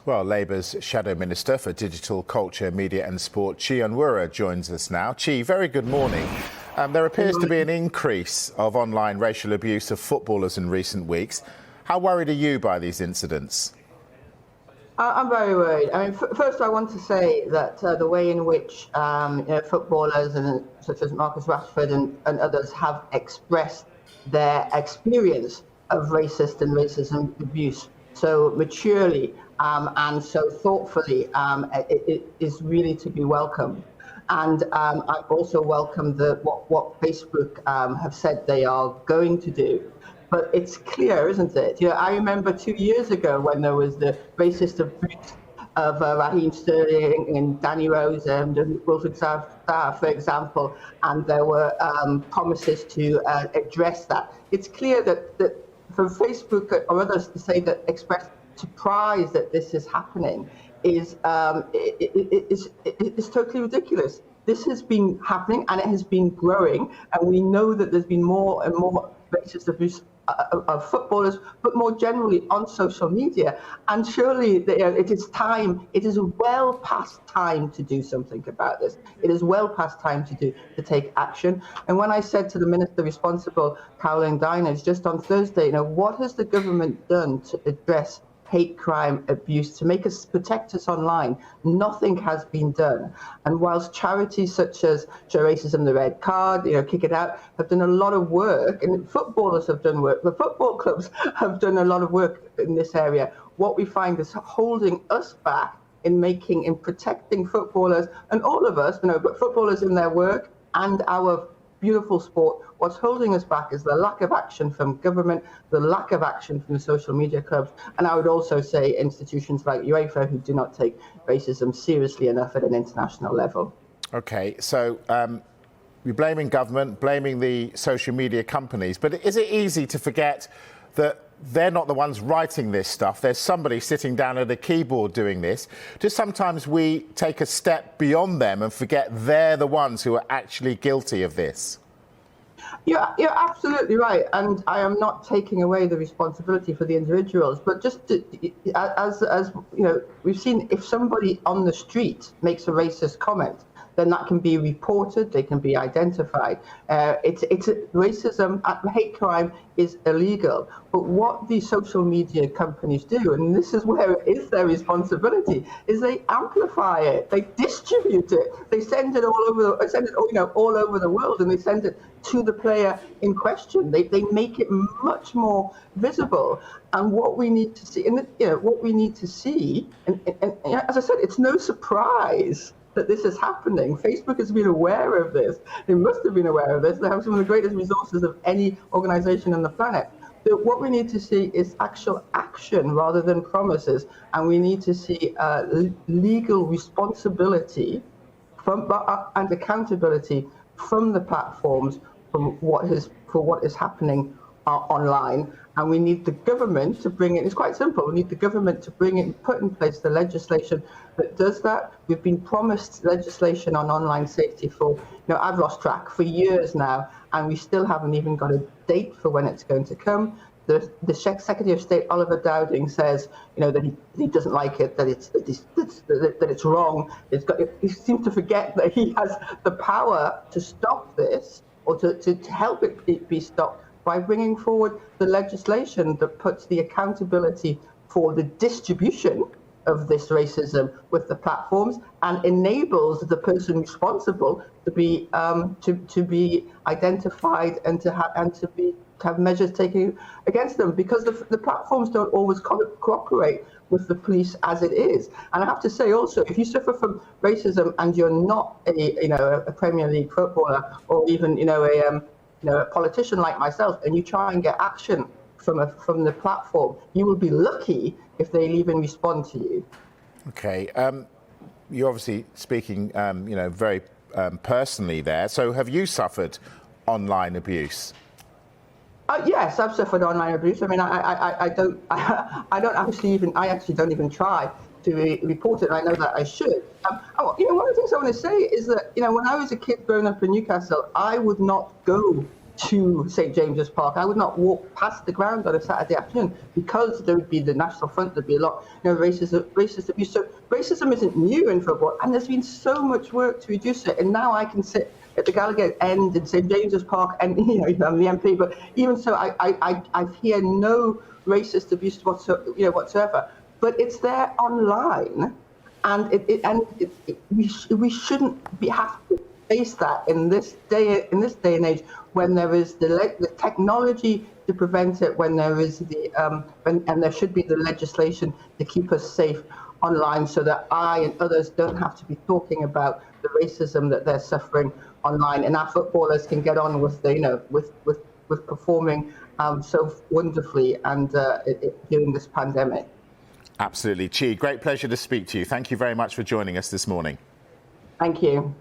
Well, Labour's Shadow Minister for Digital, Culture, Media and Sport, Chi Onwurah, joins us now. Chi, very good morning. There appears to be an increase of online racial abuse of footballers in recent weeks. How worried are you by these incidents? I'm very worried. I mean, first I want to say that the way in which footballers such as Marcus Rashford and others have expressed their experience of racism abuse so maturely and so thoughtfully, it is really to be welcomed. And I also welcome what Facebook have said they are going to do. But it's clear, isn't it? I remember 2 years ago when there was the racist abuse of Raheem Sterling and Danny Rose and Wilfred Zaha, for example, and there were promises to address that. It's clear that for Facebook or others to say that express surprise that this is happening is totally ridiculous. This has been happening and it has been growing, and we know that there's been more and more racist abuse of footballers, but more generally on social media. And surely it is time, it is well past time to do something about this. It is well past time to take action. And when I said to the minister responsible, Caroline Diners, just on Thursday, what has the government done to address hate crime abuse, to make us protect us online? Nothing has been done. And whilst charities such as Show Racism the Red Card, Kick It Out, have done a lot of work, and footballers have done work, the football clubs have done a lot of work in this area, what we find is holding us back in protecting footballers and all of us, but footballers in their work and our beautiful sport. What's holding us back is the lack of action from government, the lack of action from the social media clubs, and I would also say institutions like UEFA who do not take racism seriously enough at an international level. Okay, so you're blaming government, blaming the social media companies, but is it easy to forget that they're not the ones writing this stuff? There's somebody sitting down at a keyboard doing this. Just sometimes we take a step beyond them and forget they're the ones who are actually guilty of this. You're absolutely right, and I am not taking away the responsibility for the individuals, but just as we've seen, if somebody on the street makes a racist comment, then that can be reported, they can be identified. It's racism, hate crime is illegal. But what the social media companies do, and this is where it is their responsibility, is they amplify it, they distribute it, they send it all over, all over the world, and they send it to the player in question. They make it much more visible. And what we need to see, and as I said, it's no surprise that this is happening. Facebook has been aware of this. They must have been aware of this. They have some of the greatest resources of any organization on the planet. But what we need to see is actual action rather than promises. And we need to see legal responsibility and accountability from the platforms for what is happening online. And we need the government to bring it. It's quite simple. We need the government to put in place the legislation that does that. We've been promised legislation on online safety for, I've lost track, for years now, and we still haven't even got a date for when it's going to come. The Secretary of State, Oliver Dowding, says, that he doesn't like it, that it's wrong. He seems to forget that he has the power to stop this, or to help it be stopped, by bringing forward the legislation that puts the accountability for the distribution of this racism with the platforms and enables the person responsible to be identified and to have measures taken against them, because the platforms don't always cooperate with the police as it is. And I have to say also, if you suffer from racism and you're not a Premier League footballer or even a politician like myself, and you try and get action from the platform, you will be lucky if they even respond to you. Okay, you're obviously speaking, very personally there. So, have you suffered online abuse? Yes, I've suffered online abuse. I mean, I actually don't even try to report it. And I know that I should. One of the things I want to say is that, when I was a kid growing up in Newcastle, I would not go to St. James's Park. I would not walk past the ground on a Saturday afternoon because there would be the National Front, there'd be a lot, racist abuse. So racism isn't new in football, and there's been so much work to reduce it. And now I can sit at the Gallowgate end in St. James's Park, and I'm the MP, but even so, I hear no racist abuse whatsoever. But it's there online, and we shouldn't have to face that in this day and age, when there is the technology to prevent it, when there is and there should be the legislation to keep us safe online, so that I and others don't have to be talking about the racism that they're suffering online, and our footballers can get on with with performing so wonderfully and during this pandemic. Absolutely. Chi, great pleasure to speak to you. Thank you very much for joining us this morning. Thank you.